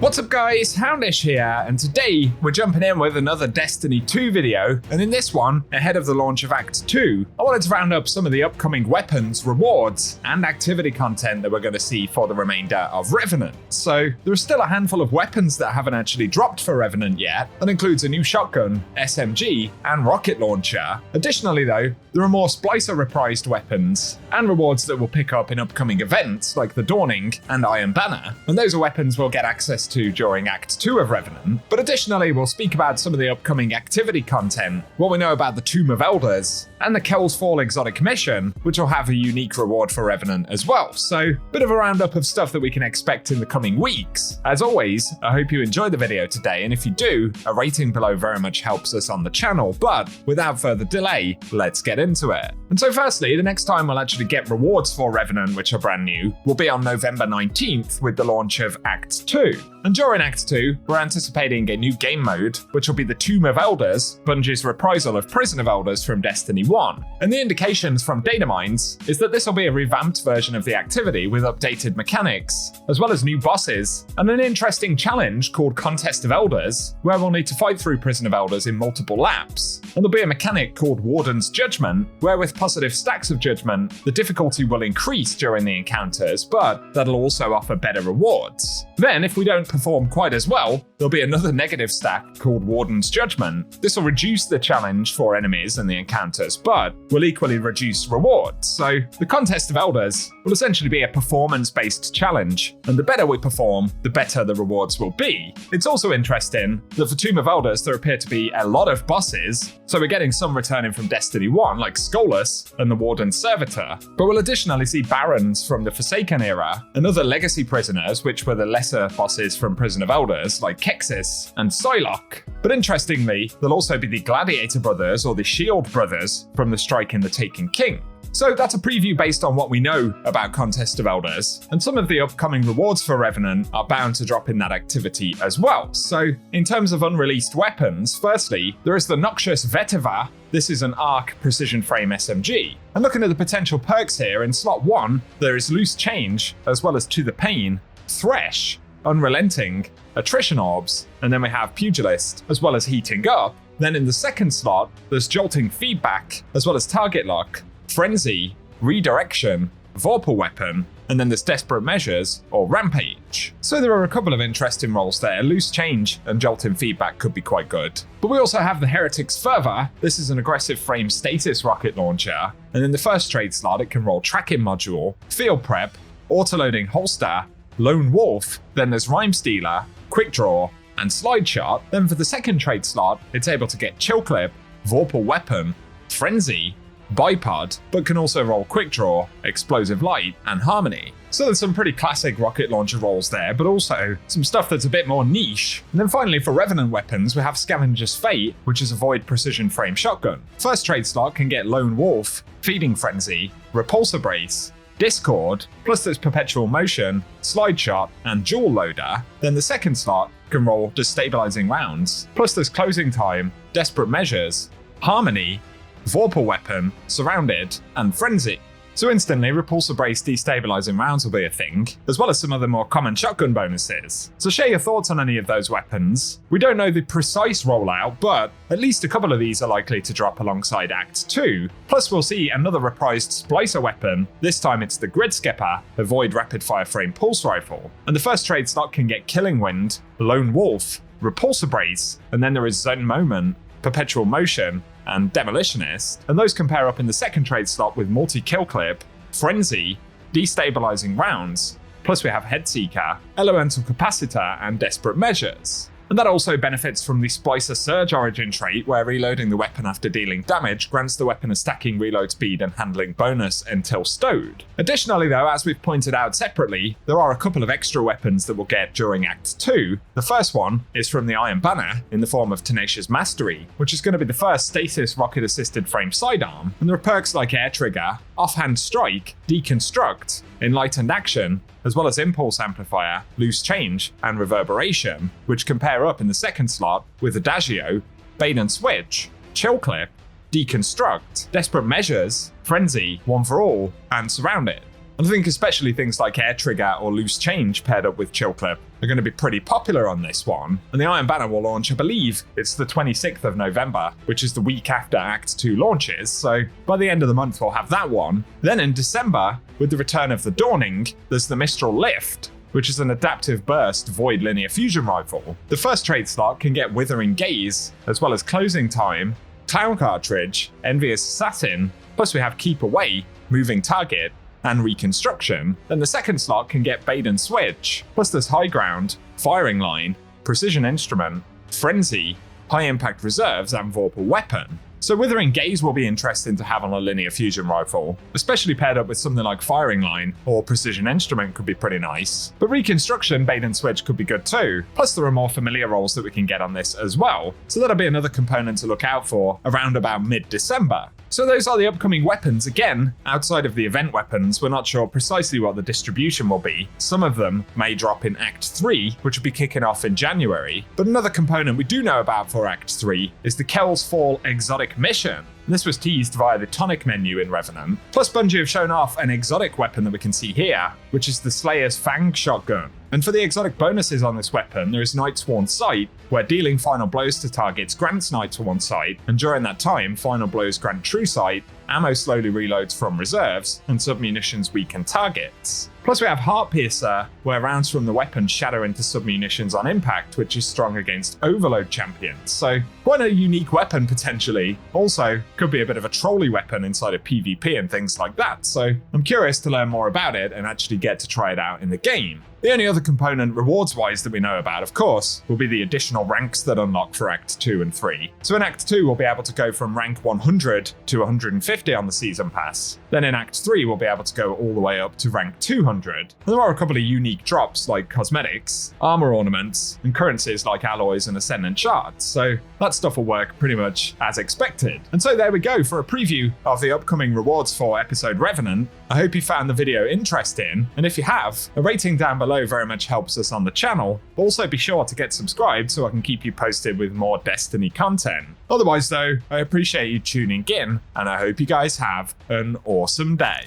What's up guys, Houndish here, and today we're jumping in with another Destiny 2 video, and in this one, ahead of the launch of Act 2, I wanted to round up some of the upcoming weapons, rewards, and activity content that we're going to see for the remainder of Revenant. So, there's still a handful of weapons that haven't actually dropped for Revenant yet. That includes a new shotgun, SMG, and rocket launcher. Additionally though, there are more Splicer reprised weapons, and rewards that we'll pick up in upcoming events like the Dawning and Iron Banner, and those are weapons we'll get access to during Act 2 of Revenant. But additionally, we'll speak about some of the upcoming activity content, what we know about the Tomb of Elders, and the Kell's Fall exotic mission, which will have a unique reward for Revenant as well. So, bit of a roundup of stuff that we can expect in the coming weeks. As always, I hope you enjoyed the video today, and if you do, a rating below very much helps us on the channel. But without further delay, let's get into it. And so firstly, the next time we'll actually get rewards for Revenant, which are brand new, will be on November 19th with the launch of Act 2. And during Act 2, we're anticipating a new game mode, which will be the Tomb of Elders, Bungie's reprisal of Prison of Elders from Destiny 1. And the indications from data mines is that this will be a revamped version of the activity with updated mechanics, as well as new bosses, and an interesting challenge called Contest of Elders, where we'll need to fight through Prison of Elders in multiple laps. And there'll be a mechanic called Warden's Judgment, where with positive stacks of judgment, the difficulty will increase during the encounters, but that'll also offer better rewards. Then, if we don't perform quite as well, there'll be another negative stack called Warden's Judgment. This will reduce the challenge for enemies and the encounters, but will equally reduce rewards. So the Contest of Elders will essentially be a performance-based challenge, and the better we perform, the better the rewards will be. It's also interesting that for Tomb of Elders there appear to be a lot of bosses, so we're getting some returning from Destiny 1 like Skolas and the Warden's Servitor, but we'll additionally see Barons from the Forsaken era and other legacy prisoners, which were the lesser bosses from Prison of Elders like Kexis and Psylocke. But interestingly, there'll also be the Gladiator Brothers or the Shield Brothers from the Strike in the Taken King. So that's a preview based on what we know about Contest of Elders, and some of the upcoming rewards for Revenant are bound to drop in that activity as well. So in terms of unreleased weapons, firstly, there is the Noxious Vetiver. This is an arc precision frame SMG. And looking at the potential perks here, in slot 1, there is Loose Change, as well as To the Pain, Thresh, Unrelenting, Attrition Orbs, and then we have Pugilist, as well as Heating Up. Then in the second slot, there's Jolting Feedback, as well as Target Lock, Frenzy, Redirection, Vorpal Weapon, and then there's Desperate Measures or Rampage. So there are a couple of interesting roles there. Loose Change and Jolting Feedback could be quite good. But we also have the Heretic's Fervor. This is an aggressive frame status rocket launcher, and in the first trade slot it can roll Tracking Module, Field Prep, Autoloading Holster, Lone Wolf, then there's Rhyme Stealer, Quick Draw, and Slide Shot. Then for the second trade slot, it's able to get Chill Clip, Vorpal Weapon, Frenzy, Bipod, but can also roll Quick Draw, Explosive Light, and Harmony. So there's some pretty classic rocket launcher rolls there, but also some stuff that's a bit more niche. And then finally for Revenant weapons, we have Scavenger's Fate, which is a void precision frame shotgun. First trade slot can get Lone Wolf, Feeding Frenzy, Repulsor Brace, Discord, plus there's Perpetual Motion, Slide Shot, and Jewel Loader. Then the second slot can roll Destabilizing Rounds, plus there's Closing Time, Desperate Measures, Harmony, Vorpal Weapon, Surrounded, and Frenzy. So instantly, Repulsor Brace destabilizing rounds will be a thing, as well as some other more common shotgun bonuses. So share your thoughts on any of those weapons. We don't know the precise rollout, but at least a couple of these are likely to drop alongside Act 2. Plus we'll see another reprised Splicer weapon. This time it's the Grid Skipper, a void rapid fire frame pulse rifle. And the first trade slot can get Killing Wind, Lone Wolf, Repulsor Brace, and then there is Zen Moment, Perpetual Motion, and Demolitionist, and those can pair up in the second trade slot with Multi-Kill Clip, Frenzy, Destabilizing Rounds, plus we have Headseeker, Elemental Capacitor, and Desperate Measures. And that also benefits from the Splicer Surge origin trait, where reloading the weapon after dealing damage grants the weapon a stacking reload speed and handling bonus until stowed. Additionally though, as we've pointed out separately, there are a couple of extra weapons that we'll get during Act 2. The first one is from the Iron Banner in the form of Tenacious Mastery, which is going to be the first stasis rocket-assisted frame sidearm, and there are perks like Air Trigger, Offhand Strike, Deconstruct, Enlightened Action, as well as Impulse Amplifier, Loose Change, and Reverberation, which can pair up in the second slot with Adagio, Bait and Switch, Chill Clip, Deconstruct, Desperate Measures, Frenzy, One for All, and Surrounded. And I think especially things like Air Trigger or Loose Change paired up with Chill Clip are going to be pretty popular on this one. And the Iron Banner will launch, I believe, it's the 26th of November, which is the week after Act 2 launches. So by the end of the month, we'll have that one. Then in December, with the return of the Dawning, there's the Mistral Lift, which is an adaptive burst void linear fusion rifle. The first trade slot can get Withering Gaze, as well as Closing Time, Clown Cartridge, Envious Assassin, plus we have Keep Away, Moving Target, and Reconstruction. Then the second slot can get Bait and Switch, plus there's High Ground, Firing Line, Precision Instrument, Frenzy, High Impact Reserves, and Vorpal Weapon. So Withering Gaze will be interesting to have on a linear fusion rifle, especially paired up with something like Firing Line or Precision Instrument could be pretty nice. But Reconstruction, Bait and Switch could be good too. Plus there are more familiar roles that we can get on this as well. So that'll be another component to look out for around about mid-December. So those are the upcoming weapons. Again, outside of the event weapons, we're not sure precisely what the distribution will be. Some of them may drop in Act 3, which will be kicking off in January. But another component we do know about for Act 3 is the Kell's Fall Exotic Mission. This was teased via the tonic menu in Revenant. Plus Bungie have shown off an exotic weapon that we can see here, which is the Slayer's Fang Shotgun. And for the exotic bonuses on this weapon, there is Nightsworn Sight, where dealing final blows to targets grants Nightsworn Sight, and during that time, final blows grant True Sight, ammo slowly reloads from reserves, and submunitions weaken targets. Plus we have Heart Piercer, where rounds from the weapon shatter into submunitions on impact, which is strong against Overload champions. So quite a unique weapon potentially. Also, could be a bit of a trolley weapon inside of PvP and things like that. So I'm curious to learn more about it and actually get to try it out in the game. The only other component rewards-wise that we know about, of course, will be the additional ranks that unlock for Act 2 and 3. So in Act 2, we'll be able to go from rank 100 to 150 on the Season Pass. Then in Act 3, we'll be able to go all the way up to rank 200. And there are a couple of unique drops like cosmetics, armor ornaments, and currencies like alloys and Ascendant Shards. So that stuff will work pretty much as expected. And so there we go for a preview of the upcoming rewards for episode Revenant. I hope you found the video interesting, and if you have, a rating down below very much helps us on the channel. Also be sure to get subscribed so I can keep you posted with more Destiny content. Otherwise though, I appreciate you tuning in, and I hope you guys have an awesome day.